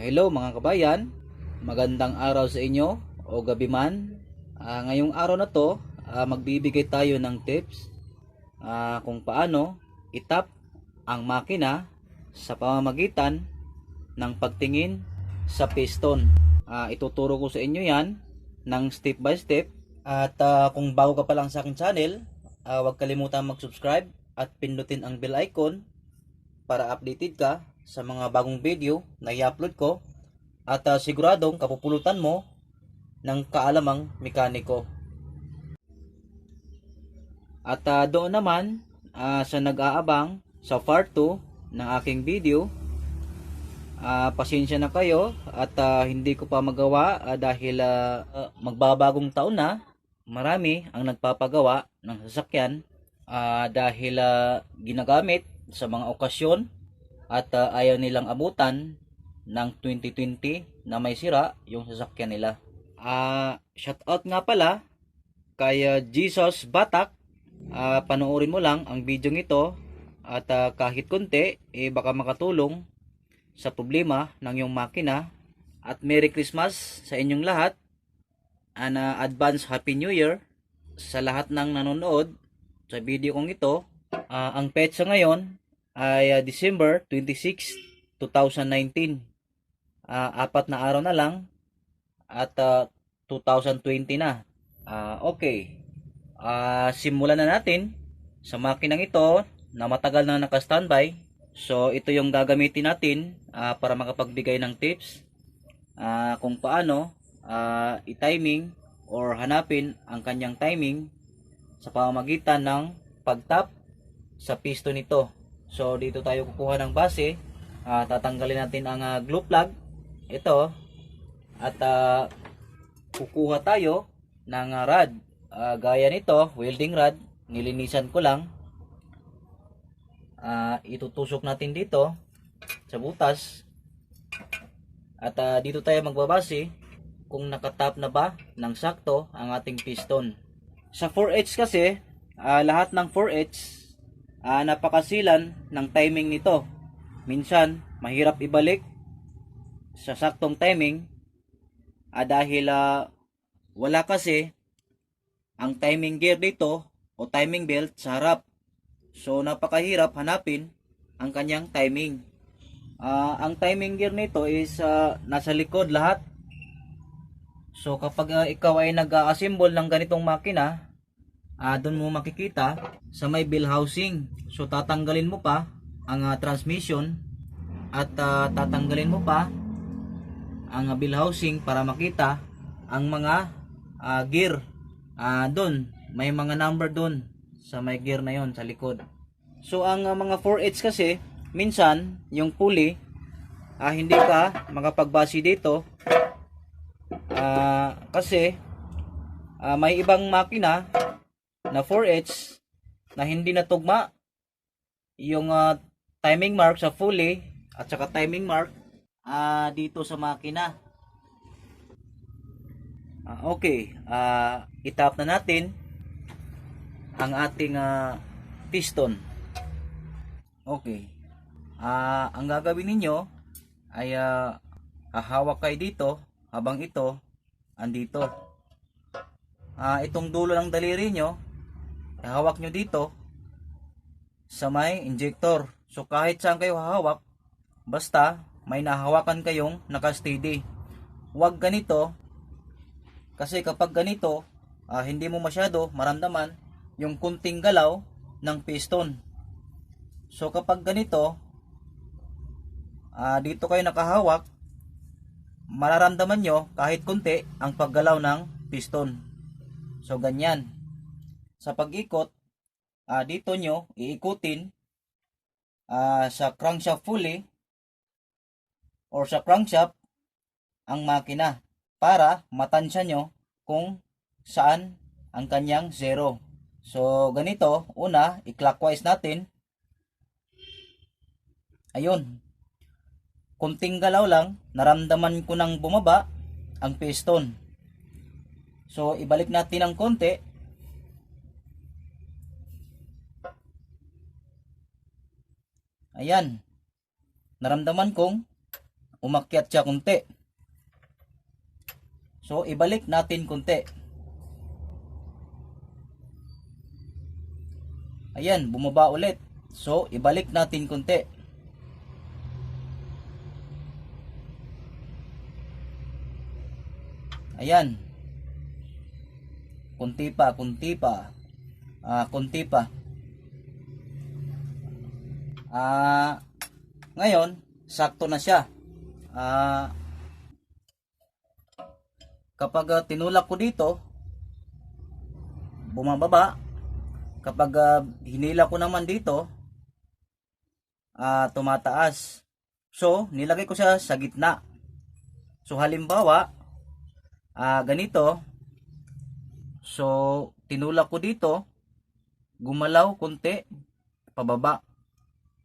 Hello mga kabayan, magandang araw sa inyo o gabi man. Ngayong araw na to, magbibigay tayo ng tips kung paano itap ang makina sa pamamagitan ng pagtingin sa piston. Ituturo ko sa inyo yan ng step by step. At kung bago ka pa lang sa aking channel, huwag kalimutan mag-subscribe at pindutin ang bell icon para updated ka sa mga bagong video na i-upload ko at siguradong kapupulutan mo ng kaalamang mekaniko. At doon naman sa nag-aabang sa part 2 ng aking video, pasensya na kayo at hindi ko pa magawa dahil magbabagong taon na. Marami ang nagpapagawa ng sasakyan dahil ginagamit sa mga okasyon at ayaw nilang abutan ng 2020 na may sira yung sasakyan nila. Shout out nga pala kay Jesus Batak. Panoorin mo lang ang video nito at kahit konti baka makatulong sa problema ng iyong makina. At Merry Christmas sa inyong lahat and advance Happy New Year sa lahat ng nanonood sa video kong ito. Ang petsa ngayon ay December 26, 2019. 4 na araw na lang at 2020 na. Okay. Simulan na natin sa makinang ito na matagal na naka-standby. So ito yung gagamitin natin para makapagbigay ng tips kung paano i-timing or hanapin ang kanyang timing sa pamamagitan ng pagtap sa piston nito. So dito tayo kukuha ng base. Tatanggalin natin ang glue plug ito at kukuha tayo ng rod. Gaya nito, welding rod, nilinisan ko lang. Itutusok natin dito sa butas at dito tayo magbabase kung nakatap na ba ng sakto ang ating piston. Sa 4H kasi, lahat ng 4H napakasilan ng timing nito. Minsan mahirap ibalik sa saktong timing dahil wala kasi ang timing gear dito o timing belt sa harap. So napakahirap hanapin ang kanyang timing. Ang timing gear nito is nasa likod lahat. So kapag ikaw ay nag-assemble ng ganitong makina, doon mo makikita sa may bell housing. So tatanggalin mo pa ang transmission at tatanggalin mo pa ang bell housing para makita ang mga gear. Doon may mga number doon sa may gear na yon sa likod. So ang mga 4H kasi minsan yung pulley hindi ka makapagbase dito kasi may ibang makina na 4H na hindi natugma yung timing mark sa pulley at saka timing mark dito sa makina. Okay, itap na natin ang ating piston. Okay, ang gagawin ninyo ay hahawak kayo dito habang ito andito. Itong dulo ng daliri nyo hawak nyo dito sa may injector. So kahit saan kayo hahawak, basta may nahawakan kayong naka-steady. Huwag ganito kasi kapag ganito hindi mo masyado maramdaman yung kunting galaw ng piston. So kapag ganito dito kayo nakahawak, mararamdaman nyo kahit kunti ang paggalaw ng piston. So ganyan. Sa pag-ikot, dito nyo iikutin sa crankshaft pulley or sa crankshaft ang makina para matansya nyo kung saan ang kanyang zero. So ganito, una i-clockwise natin. Ayun. Kunting galaw lang, naramdaman ko nang bumaba ang piston. So ibalik natin ng konti. Ayan. Naramdaman kong umakyat siya kunti. So, ibalik natin kunti. Ayan, bumaba ulit. So, ibalik natin kunti. Ayan. Kunti pa, kunti pa. Kunti pa. Ngayon, sakto na siya. Kapag tinulak ko dito, bumababa. Kapag hinila ko naman dito, tumataas. So, nilagay ko siya sa gitna. So, halimbawa, ganito. So, tinulak ko dito, gumalaw konti, pababa.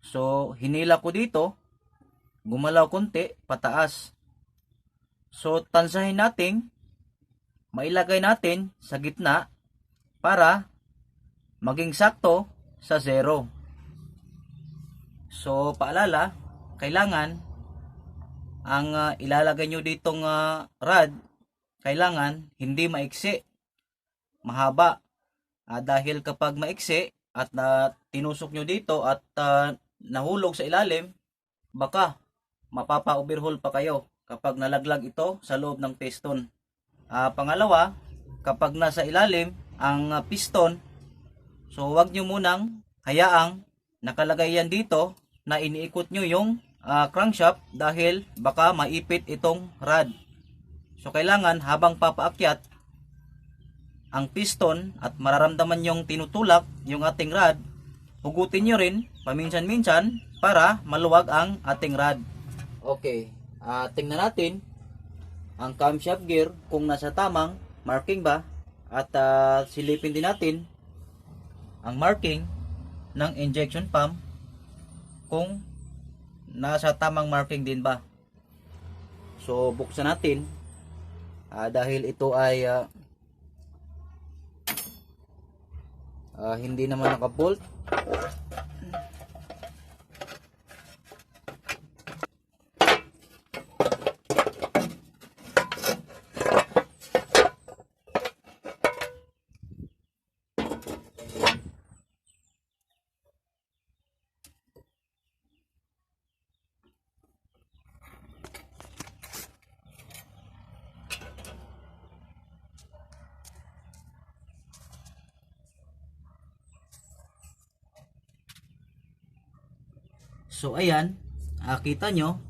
So, hinila ko dito, gumalaw konti, pataas. So, tansahin natin, mailagay natin sa gitna para maging sakto sa 0. So, paalala, kailangan ang ilalagay nyo ditong rod, kailangan hindi maiksi, mahaba. Dahil kapag maiksi at tinusok nyo dito at nahulog sa ilalim, baka mapapa-overhaul pa kayo kapag nalaglag ito sa loob ng piston. Pangalawa, kapag nasa ilalim ang piston, so wag nyo munang hayaang nakalagay yan dito na iniikot nyo yung crankshaft dahil baka maipit itong rod. So kailangan habang papaakyat ang piston at mararamdaman yung tinutulak yung ating rod, hugutin nyo rin paminsan-minsan para maluwag ang ating rod. Okay, tingnan natin ang camshaft gear kung nasa tamang marking ba, at silipin din natin ang marking ng injection pump kung nasa tamang marking din ba. So buksan natin dahil ito ay hindi naman nakabolt. So ayan, kita nyo,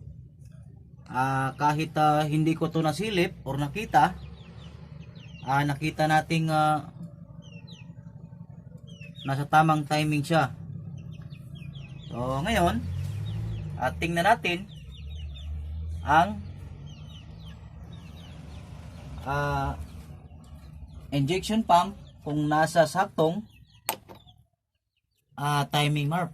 kahit hindi ko to nasilip or nakita, nakita nating nasa tamang timing siya. So ngayon, tingnan natin ang injection pump kung nasa saktong timing mark.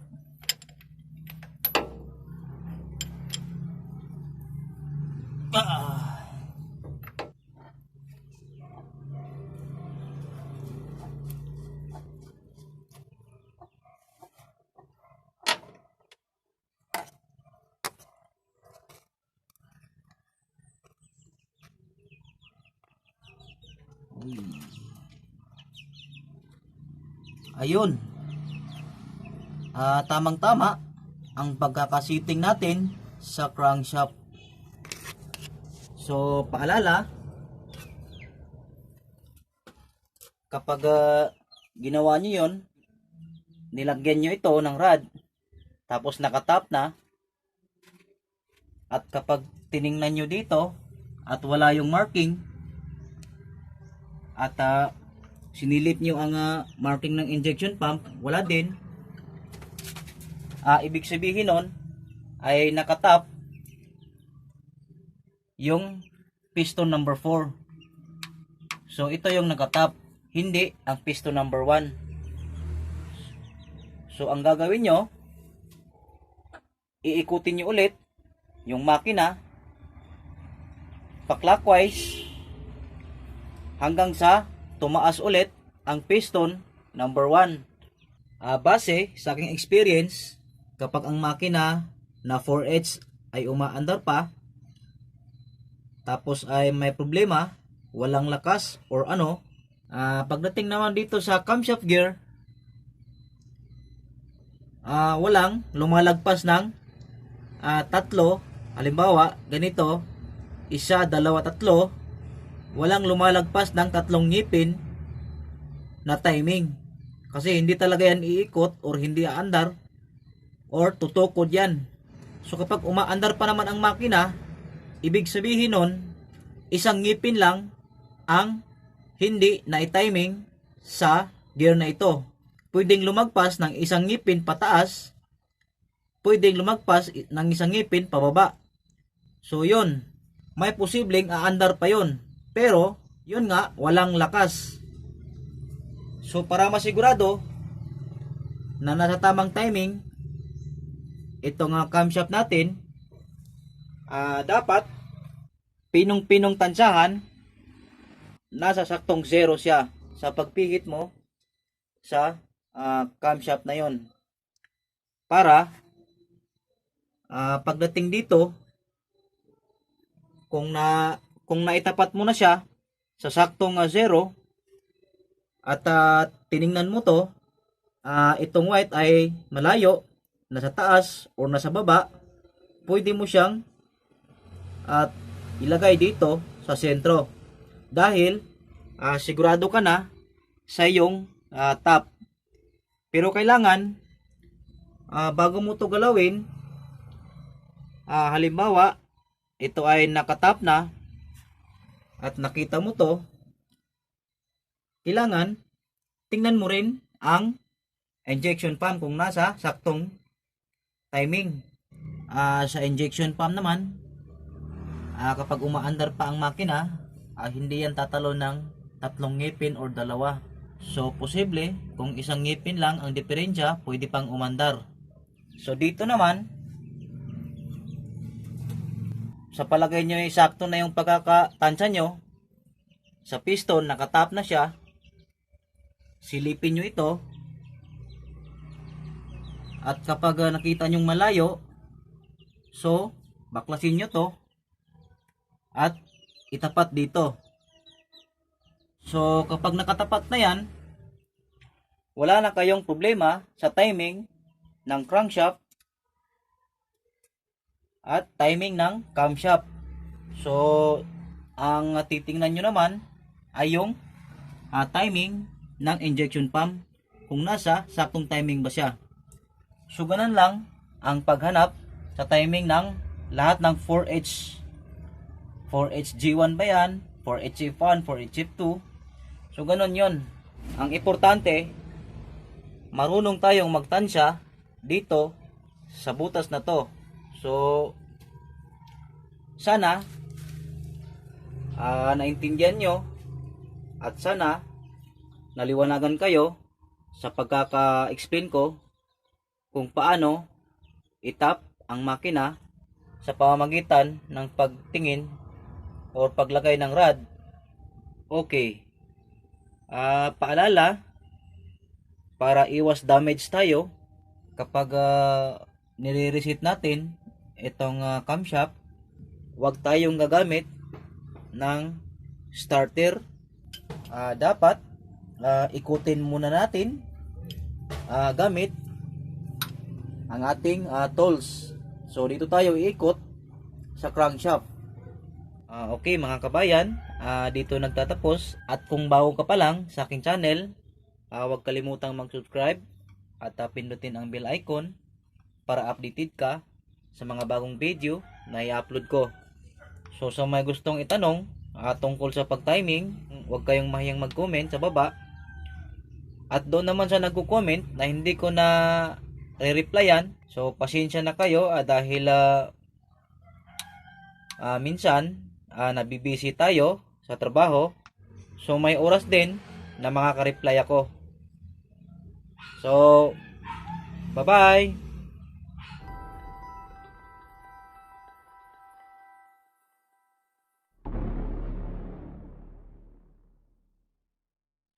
Ayun, tamang-tama ang pagkakasiting natin sa crankshaft. So paalala, kapag ginawa nyo yun, nilagyan nyo ito ng rod, tapos nakatap na, at kapag tiningnan nyo dito at wala yung marking, at sinilip nyo ang marking ng injection pump, wala din, ibig sabihin nun ay nakatap yung piston number 4. So ito yung nakatap, hindi ang piston number 1. So ang gagawin nyo, iikutin nyo ulit yung makina pa clockwise hanggang sa tumaas ulit ang piston number 1. Base sa aking experience, kapag ang makina na 4H ay umaandar pa, tapos ay may problema, walang lakas or ano. Pagdating naman dito sa camshaft gear, walang lumalagpas ng tatlo. Halimbawa, ganito, isa, dalawa, tatlo, walang lumalagpas ng tatlong ngipin na timing. Kasi hindi talaga yan iikot or hindi aandar or tutukod yan. So kapag umaandar pa naman ang makina, ibig sabihin nun, isang ngipin lang ang hindi na timing sa gear na ito. Pwedeng lumagpas ng isang ngipin pataas, pwedeng lumagpas ng isang ngipin pababa. So yun, may posibleng aandar pa yun. Pero, yun nga, walang lakas. So para masigurado na nasa tamang timing itong camshaft natin, dapat pinong-pinong tansyahan, nasa saktong 0 siya sa pagpihit mo sa camshaft na yon. Para pagdating dito, kung naitapat mo na siya sa saktong 0 at tiningnan mo to, itong white ay malayo, nasa taas o nasa baba, pwede mo siyang ilagay dito sa sentro. Dahil sigurado ka na sa iyong top. Pero kailangan, bago mo to galawin, halimbawa, ito ay nakatap na at nakita mo to, kailangan tingnan mo rin ang injection pump kung nasa saktong timing. Sa injection pump naman, kapag umaandar pa ang makina, hindi yan tatalo ng tatlong ngipin or dalawa. So posible kung isang ngipin lang ang diferensya, pwede pang umandar. So dito naman, sa palagay nyo sakto na yung pagkakatansya nyo, sa piston nakatap na siya, silipin nyo ito, at kapag nakita nyong malayo, so baklasin nyo to at itapat dito. So kapag nakatapat na yan, wala na kayong problema sa timing ng crankshaft at timing ng camshaft. So ang titingnan nyo naman ay yung timing ng injection pump, kung nasa saktong timing ba siya. So ganun lang ang paghanap sa timing ng lahat ng 4H. 4H G1 ba yan? 4H F1, 4H F2. So ganun yon. Ang importante, marunong tayong magtansya dito sa butas na to. So sana naintindihan nyo at sana naliwanagan kayo sa pagkaka-explain ko kung paano itap ang makina sa pamamagitan ng pagtingin o paglagay ng rod. Okay. Paalala, para iwas damage tayo kapag nire-reset natin itong camshaft, huwag tayong gagamit ng starter. Dapat ikutin muna natin gamit ang ating tools. So dito tayo iikot sa crankshaft. Okay mga kabayan, dito nagtatapos. At kung bago ka pa lang sa aking channel, huwag kalimutang mag-subscribe at pindutin ang bell icon para updated ka sa mga bagong video na i-upload ko. So sa may gustong itanong tungkol sa pag-timing, huwag kayong mahiyang mag-comment sa baba. At doon naman sa nagko-comment na hindi ko na re-replyan, so pasensya na kayo dahil minsan nabibisi tayo sa trabaho. So may oras din na makaka-reply ako. So bye bye.